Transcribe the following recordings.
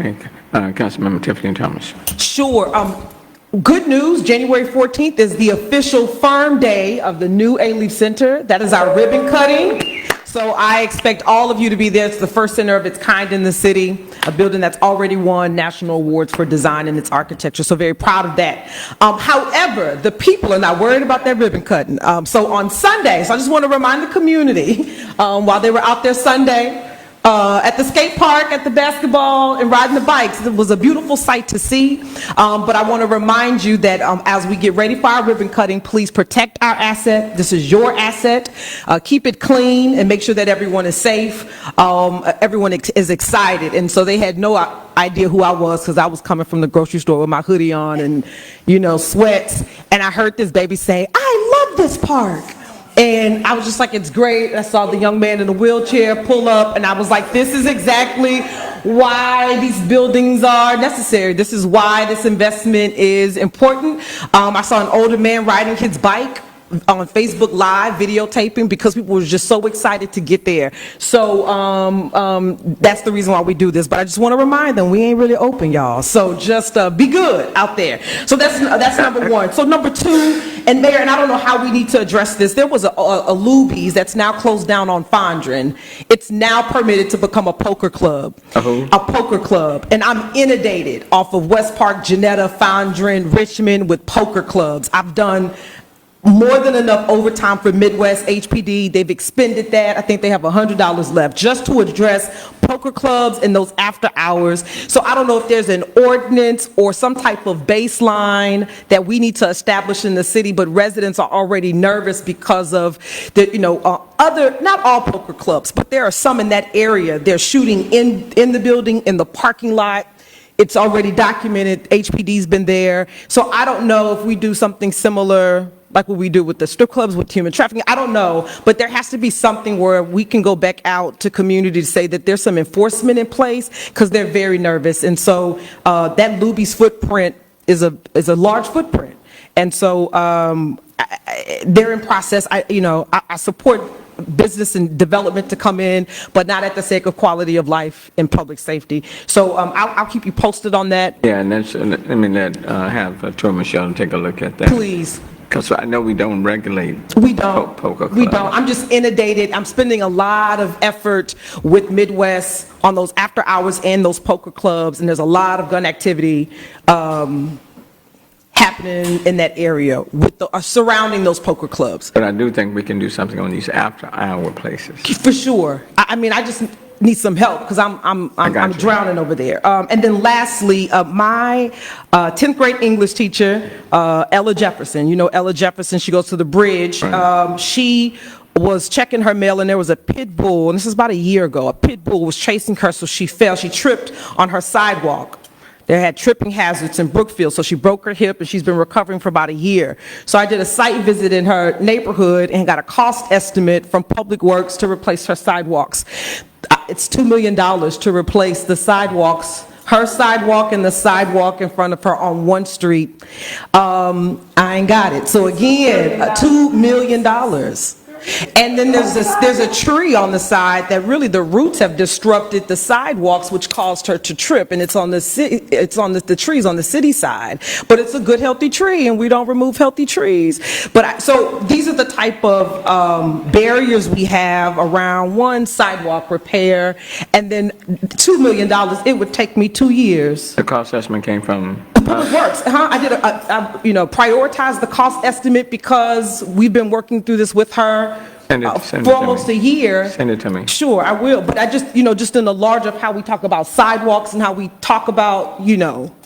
Okay, Councilmember Tiffany Thomas. Sure. Good news, January 14th is the official firm day of the new A-Leaf Center. That is our ribbon cutting. So I expect all of you to be there. It's the first center of its kind in the city, a building that's already won national awards for design and its architecture. So very proud of that. However, the people are not worried about that ribbon cutting. So on Sunday, so I just want to remind the community, while they were out there Sunday, at the skate park, at the basketball, and riding the bikes. It was a beautiful sight to see. But I want to remind you that as we get ready for our ribbon cutting, please protect our asset. This is your asset. Keep it clean and make sure that everyone is safe. Everyone is excited. And so they had no idea who I was because I was coming from the grocery store with my hoodie on and, sweats. And I heard this baby say, "I love this park." And I was just like, it's great. I saw the young man in the wheelchair pull up, and I was like, this is exactly why these buildings are necessary. This is why this investment is important. I saw an older man riding his bike on Facebook Live videotaping because people were just so excited to get there. So that's the reason why we do this. But I just want to remind them we ain't really open, y'all. So just be good out there. So that's number one. So number two, and Mayor, and I don't know how we need to address this. There was a Luby's that's now closed down on Fondren. It's now permitted to become a poker club. A poker club. And I'm inundated off of West Park, Janetta, Fondren, Richmond with poker clubs. I've done more than enough overtime for Midwest HPD. They've expended that. I think they have $100 left just to address poker clubs and those after hours. So I don't know if there's an ordinance or some type of baseline that we need to establish in the city, but residents are already nervous because of the, not all poker clubs, but there are some in that area. They're shooting in the building, in the parking lot. It's already documented. HPD's been there. So I don't know if we do something similar like what we do with the strip clubs, with human trafficking. I don't know, but there has to be something where we can go back out to community to say that there's some enforcement in place because they're very nervous. And so that Luby's footprint is a large footprint. And so they're in process. I support business and development to come in, but not at the sake of quality of life and public safety. So I'll keep you posted on that. Yeah, and that's, have Troy Michelle take a look at that. Please. Because I know we don't regulate poker clubs. We don't. I'm just inundated. I'm spending a lot of effort with Midwest on those after hours and those poker clubs, and there's a lot of gun activity happening in that area with surrounding those poker clubs. But I do think we can do something on these after hour places. For sure. I just need some help because I'm drowning over there. And then lastly, my 10th grade English teacher, Ella Jefferson. You know Ella Jefferson, she goes to the bridge. Right. She was checking her mail and there was a pit bull, and this is about a year ago. A pit bull was chasing her, so she fell. She tripped on her sidewalk. They had tripping hazards in Brookfield, so she broke her hip and she's been recovering for about a year. So I did a site visit in her neighborhood and got a cost estimate from Public Works to replace her sidewalks. It's $2 million to replace the sidewalks, her sidewalk and the sidewalk in front of her on one street. I ain't got it. So again, $2 million. And then there's a tree on the side that really the roots have disrupted the sidewalks, which caused her to trip. And it's on the trees on the city side, but it's a good healthy tree, and we don't remove healthy trees. But so these are the type of barriers we have around one sidewalk repair, and then $2 million. It would take me 2 years. The cost estimate came from Public Works. I did prioritize the cost estimate because we've been working through this with her for almost a year. Send it to me. Sure, I will. But I just, just in the larger of how we talk about sidewalks and how we talk about, there's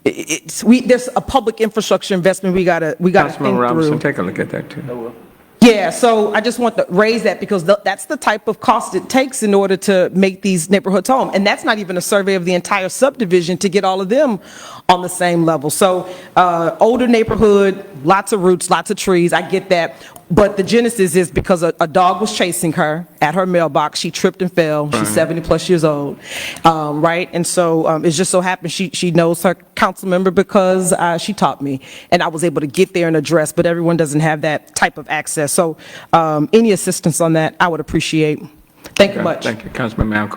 a public infrastructure investment we gotta think Councilman Robinson, through. take a look at that too. I will. Yeah, so I just want to raise that because that's the type of cost it takes in order to make these neighborhoods home. And that's not even a survey of the entire subdivision to get all of them on the same level. So older neighborhood, lots of roots, lots of trees, I get that. But the genesis is because a dog was chasing her at her mailbox. She tripped and fell. She's 70 plus years old, right? And so it just so happens she knows her council member because she taught me. And I was able to get there and address, but everyone doesn't have that type of access. So any assistance on that, I would appreciate. Thank you much. Thank you, Councilman Malcolm.